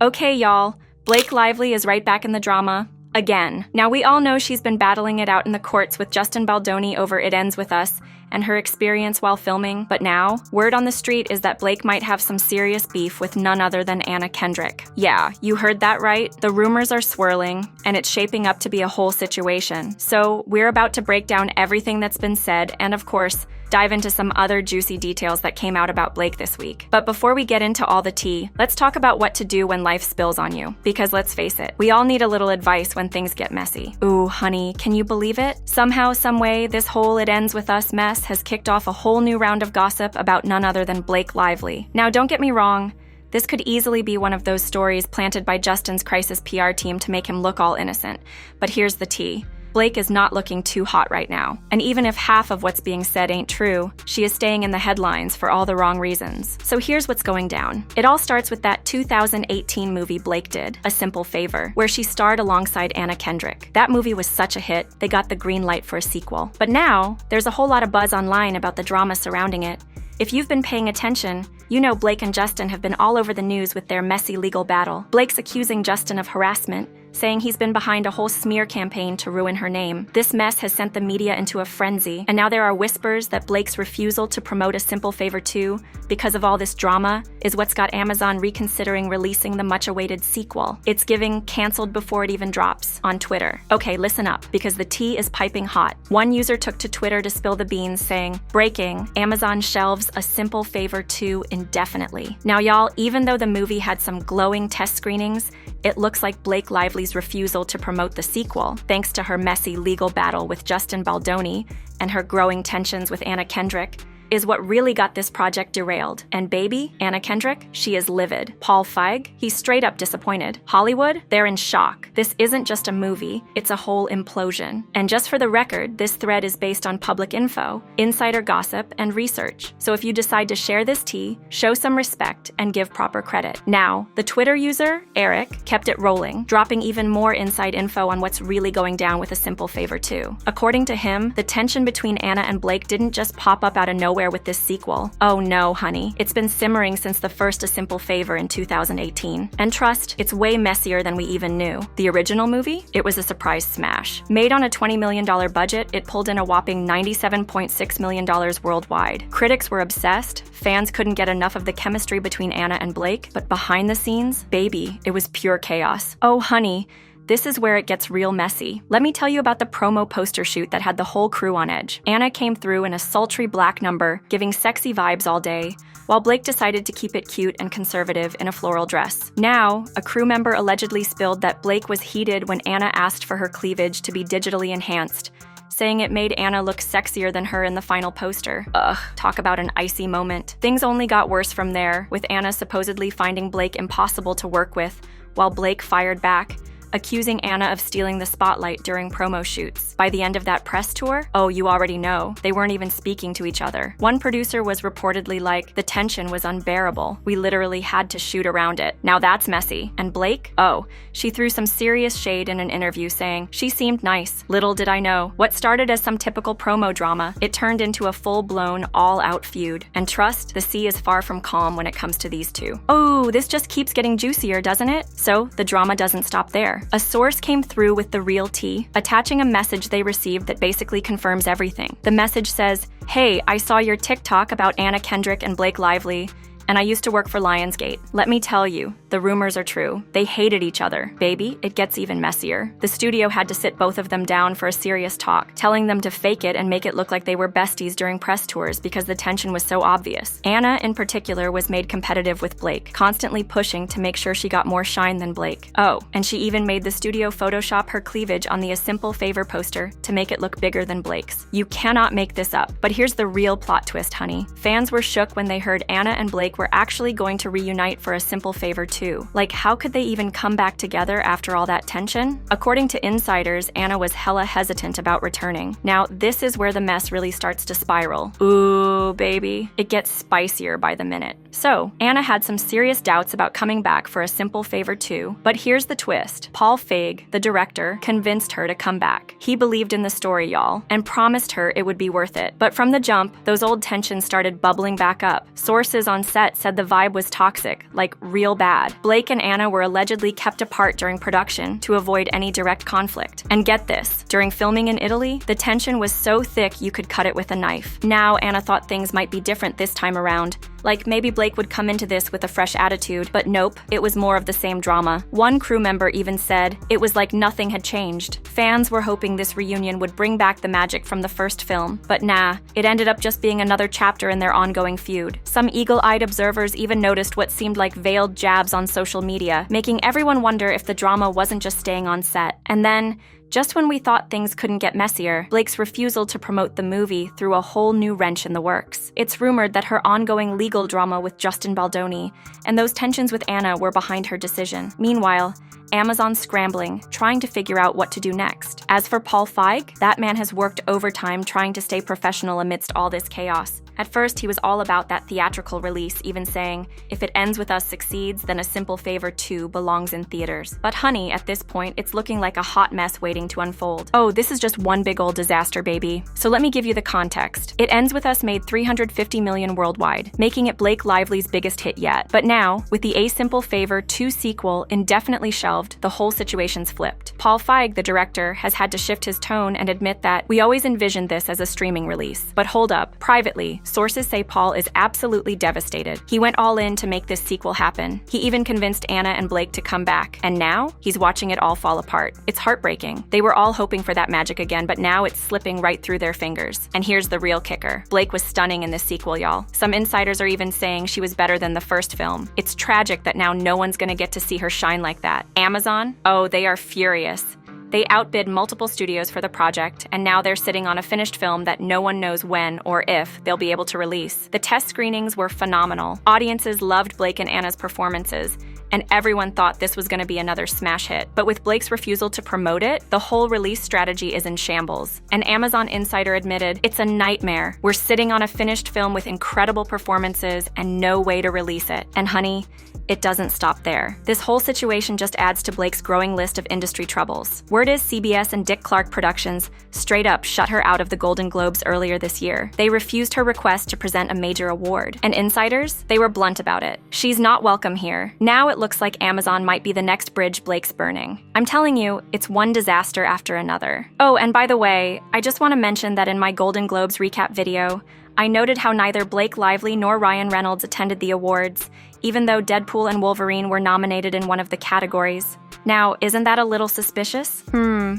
Okay, y'all, Blake Lively is right back in the drama. Again. Now, we all know she's been battling it out in the courts with Justin Baldoni over It Ends With Us and her experience while filming, but now, word on the street is that Blake might have some serious beef with none other than Anna Kendrick. Yeah, you heard that right. The rumors are swirling, and it's shaping up to be a whole situation. So, we're about to break down everything that's been said, and of course, dive into some other juicy details that came out about Blake this week. But before we get into all the tea, let's talk about what to do when life spills on you. Because let's face it, we all need a little advice when things get messy. Ooh, honey, can you believe it? Somehow, someway, this whole It Ends With Us mess has kicked off a whole new round of gossip about none other than Blake Lively. Now, don't get me wrong, this could easily be one of those stories planted by Justin's crisis PR team to make him look all innocent. But here's the tea. Blake is not looking too hot right now. And even if half of what's being said ain't true, she is staying in the headlines for all the wrong reasons. So here's what's going down. It all starts with that 2018 movie Blake did, A Simple Favor, where she starred alongside Anna Kendrick. That movie was such a hit, they got the green light for a sequel. But now, there's a whole lot of buzz online about the drama surrounding it. If you've been paying attention, you know Blake and Justin have been all over the news with their messy legal battle. Blake's accusing Justin of harassment, saying he's been behind a whole smear campaign to ruin her name. This mess has sent the media into a frenzy, and now there are whispers that Blake's refusal to promote A Simple Favor 2, because of all this drama, is what's got Amazon reconsidering releasing the much-awaited sequel. It's giving canceled before it even drops on Twitter. Okay, listen up, because the tea is piping hot. One user took to Twitter to spill the beans, saying, "Breaking, Amazon shelves A Simple Favor 2 indefinitely." Now, y'all, even though the movie had some glowing test screenings, it looks like Blake Lively's refusal to promote the sequel, thanks to her messy legal battle with Justin Baldoni and her growing tensions with Anna Kendrick, is what really got this project derailed. And baby, Anna Kendrick, she is livid. Paul Feig, he's straight up disappointed. Hollywood, they're in shock. This isn't just a movie, it's a whole implosion. And just for the record, this thread is based on public info, insider gossip, and research. So if you decide to share this tea, show some respect and give proper credit. Now, the Twitter user, Eric, kept it rolling, dropping even more inside info on what's really going down with A Simple Favor 2. According to him, the tension between Anna and Blake didn't just pop up out of nowhere with this sequel. Oh no, honey. It's been simmering since the first A Simple Favor in 2018. And trust, it's way messier than we even knew. The original movie? It was a surprise smash. Made on a $20 million budget, it pulled in a whopping $97.6 million worldwide. Critics were obsessed, fans couldn't get enough of the chemistry between Anna and Blake, but behind the scenes, baby, it was pure chaos. Oh honey, this is where it gets real messy. Let me tell you about the promo poster shoot that had the whole crew on edge. Anna came through in a sultry black number, giving sexy vibes all day, while Blake decided to keep it cute and conservative in a floral dress. Now, a crew member allegedly spilled that Blake was heated when Anna asked for her cleavage to be digitally enhanced, saying it made Anna look sexier than her in the final poster. Ugh, talk about an icy moment. Things only got worse from there, with Anna supposedly finding Blake impossible to work with, while Blake fired back, accusing Anna of stealing the spotlight during promo shoots. By the end of that press tour, oh, you already know, they weren't even speaking to each other. One producer was reportedly like, "The tension was unbearable. We literally had to shoot around it." Now that's messy. And Blake? Oh, she threw some serious shade in an interview saying, "She seemed nice. Little did I know. What started as some typical promo drama, it turned into a full-blown, all-out feud." And trust, the sea is far from calm when it comes to these two. Oh, this just keeps getting juicier, doesn't it? So, the drama doesn't stop there. A source came through with the real tea, attaching a message they received that basically confirms everything. The message says, "Hey, I saw your TikTok about Anna Kendrick and Blake Lively, and I used to work for Lionsgate. Let me tell you, the rumors are true. They hated each other. Baby, it gets even messier." The studio had to sit both of them down for a serious talk, telling them to fake it and make it look like they were besties during press tours because the tension was so obvious. Anna, in particular, was made competitive with Blake, constantly pushing to make sure she got more shine than Blake. Oh, and she even made the studio Photoshop her cleavage on the A Simple Favor poster to make it look bigger than Blake's. You cannot make this up. But here's the real plot twist, honey. Fans were shook when they heard Anna and Blake were actually going to reunite for A Simple Favor 2. Like, how could they even come back together after all that tension? According to insiders, Anna was hella hesitant about returning. Now, this is where the mess really starts to spiral. Ooh, Oh, baby. It gets spicier by the minute. So, Anna had some serious doubts about coming back for A Simple Favor 2, but here's the twist. Paul Feig, the director, convinced her to come back. He believed in the story, y'all, and promised her it would be worth it. But from the jump, those old tensions started bubbling back up. Sources on set said the vibe was toxic, like real bad. Blake and Anna were allegedly kept apart during production to avoid any direct conflict. And get this, during filming in Italy, the tension was so thick you could cut it with a knife. Now, Anna thought things might be different this time around. Like maybe Blake would come into this with a fresh attitude, but nope, it was more of the same drama. One crew member even said it was like nothing had changed. Fans were hoping this reunion would bring back the magic from the first film, but nah, it ended up just being another chapter in their ongoing feud. Some eagle-eyed observers even noticed what seemed like veiled jabs on social media, making everyone wonder if the drama wasn't just staying on set. And then, just when we thought things couldn't get messier, Blake's refusal to promote the movie threw a whole new wrench in the works. It's rumored that her ongoing legal drama with Justin Baldoni and those tensions with Anna were behind her decision. Meanwhile, Amazon's scrambling, trying to figure out what to do next. As for Paul Feig, that man has worked overtime trying to stay professional amidst all this chaos. At first, he was all about that theatrical release, even saying, if It Ends With Us succeeds, then A Simple Favor 2 belongs in theaters. But honey, at this point, it's looking like a hot mess waiting to unfold. Oh, this is just one big old disaster, baby. So let me give you the context. It Ends With Us made $350 million worldwide, making it Blake Lively's biggest hit yet. But now, with the A Simple Favor 2 sequel indefinitely shelved, the whole situation's flipped. Paul Feig, the director, has had to shift his tone and admit that we always envisioned this as a streaming release. But hold up, privately, sources say Paul is absolutely devastated. He went all in to make this sequel happen. He even convinced Anna and Blake to come back. And now, he's watching it all fall apart. It's heartbreaking. They were all hoping for that magic again, but now it's slipping right through their fingers. And here's the real kicker. Blake was stunning in this sequel, y'all. Some insiders are even saying she was better than the first film. It's tragic that now no one's gonna get to see her shine like that. Amazon? Oh, they are furious. They outbid multiple studios for the project, and now they're sitting on a finished film that no one knows when or if they'll be able to release. The test screenings were phenomenal. Audiences loved Blake and Anna's performances, and everyone thought this was going to be another smash hit. But with Blake's refusal to promote it, the whole release strategy is in shambles. An Amazon insider admitted, it's a nightmare. We're sitting on a finished film with incredible performances and no way to release it. And honey, it doesn't stop there. This whole situation just adds to Blake's growing list of industry troubles. Word is CBS and Dick Clark Productions straight up shut her out of the Golden Globes earlier this year. They refused her request to present a major award. And insiders, they were blunt about it. She's not welcome here. Now it looks like Amazon might be the next bridge Blake's burning. I'm telling you, it's one disaster after another. Oh, and by the way, I just want to mention that in my Golden Globes recap video, I noted how neither Blake Lively nor Ryan Reynolds attended the awards, even though Deadpool and Wolverine were nominated in one of the categories. Now, isn't that a little suspicious?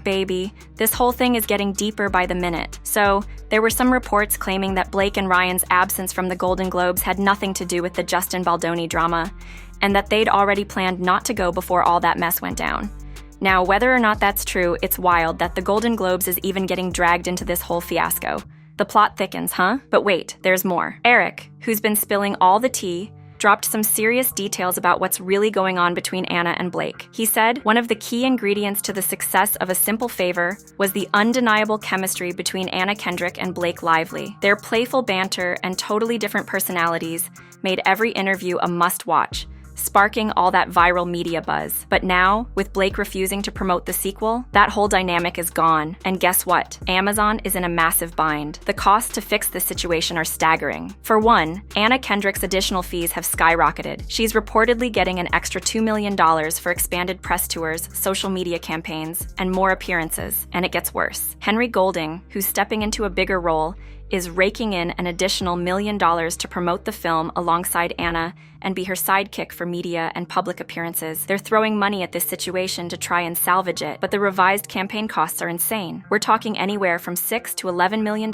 Baby. This whole thing is getting deeper by the minute. So, there were some reports claiming that Blake and Ryan's absence from the Golden Globes had nothing to do with the Justin Baldoni drama, and that they'd already planned not to go before all that mess went down. Now, whether or not that's true, it's wild that the Golden Globes is even getting dragged into this whole fiasco. The plot thickens, huh? But wait, there's more. Eric, who's been spilling all the tea, dropped some serious details about what's really going on between Anna and Blake. He said one of the key ingredients to the success of A Simple Favor was the undeniable chemistry between Anna Kendrick and Blake Lively. Their playful banter and totally different personalities made every interview a must-watch, sparking all that viral media buzz. But now, with Blake refusing to promote the sequel, that whole dynamic is gone. And guess what? Amazon is in a massive bind. The costs to fix this situation are staggering. For one, Anna Kendrick's additional fees have skyrocketed. She's reportedly getting an extra $2 million for expanded press tours, social media campaigns, and more appearances. And it gets worse. Henry Golding, who's stepping into a bigger role, is raking in an additional $1 million to promote the film alongside Anna and be her sidekick for media and public appearances. They're throwing money at this situation to try and salvage it, but the revised campaign costs are insane. We're talking anywhere from $6 to $11 million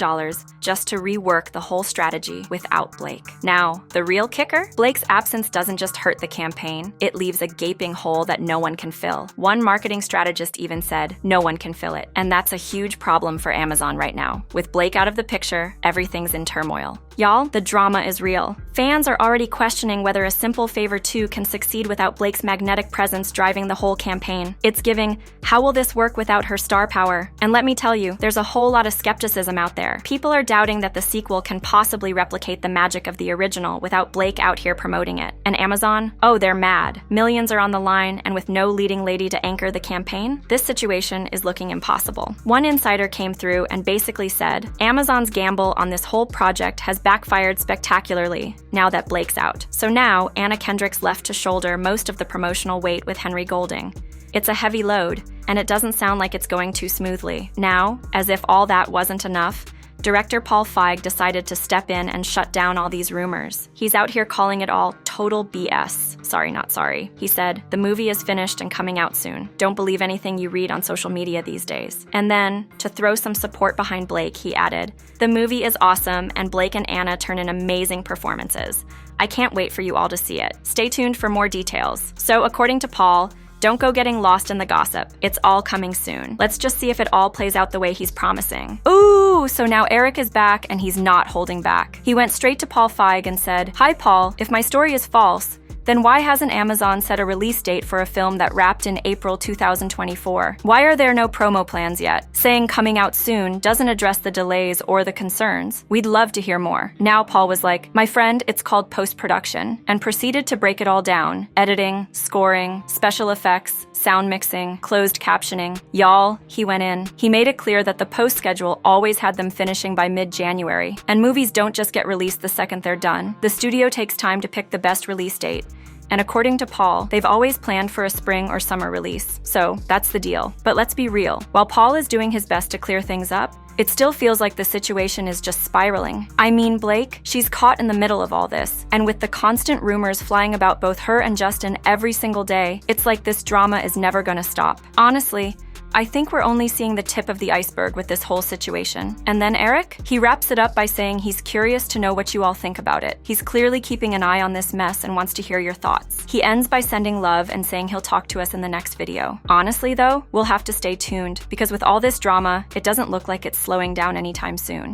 just to rework the whole strategy without Blake. Now, the real kicker? Blake's absence doesn't just hurt the campaign, it leaves a gaping hole that no one can fill. One marketing strategist even said, no one can fill it. And that's a huge problem for Amazon right now. With Blake out of the picture, everything's in turmoil. Y'all, the drama is real. Fans are already questioning whether A Simple Favor 2 can succeed without Blake's magnetic presence driving the whole campaign. It's giving, how will this work without her star power? And let me tell you, there's a whole lot of skepticism out there. People are doubting that the sequel can possibly replicate the magic of the original without Blake out here promoting it. And Amazon? Oh, they're mad. Millions are on the line, and with no leading lady to anchor the campaign, this situation is looking impossible. One insider came through and basically said, Amazon's gamble on this whole project has backfired spectacularly now that Blake's out. So now, Anna Kendrick's left to shoulder most of the promotional weight with Henry Golding. It's a heavy load, and it doesn't sound like it's going too smoothly. Now, as if all that wasn't enough, director Paul Feig decided to step in and shut down all these rumors. He's out here calling it all total BS. Sorry, not sorry. He said, the movie is finished and coming out soon. Don't believe anything you read on social media these days. And then, to throw some support behind Blake, he added, the movie is awesome and Blake and Anna turn in amazing performances. I can't wait for you all to see it. Stay tuned for more details. So according to Paul, don't go getting lost in the gossip. It's all coming soon. Let's just see if it all plays out the way he's promising. Ooh, so now Eric is back and he's not holding back. He went straight to Paul Feig and said, hi Paul, if my story is false, then why hasn't Amazon set a release date for a film that wrapped in April 2024? Why are there no promo plans yet? Saying coming out soon doesn't address the delays or the concerns. We'd love to hear more. Now Paul was like, my friend, it's called post-production, and proceeded to break it all down. Editing, scoring, special effects, sound mixing, closed captioning. Y'all, he went in. He made it clear that the post schedule always had them finishing by mid-January. And movies don't just get released the second they're done. The studio takes time to pick the best release date. And according to Paul, they've always planned for a spring or summer release. So that's the deal. But let's be real. While Paul is doing his best to clear things up, it still feels like the situation is just spiraling. I mean, Blake, she's caught in the middle of all this. And with the constant rumors flying about both her and Justin every single day, it's like this drama is never gonna stop. Honestly, I think we're only seeing the tip of the iceberg with this whole situation. And then Eric? He wraps it up by saying he's curious to know what you all think about it. He's clearly keeping an eye on this mess and wants to hear your thoughts. He ends by sending love and saying he'll talk to us in the next video. Honestly though, we'll have to stay tuned because with all this drama, it doesn't look like it's slowing down anytime soon.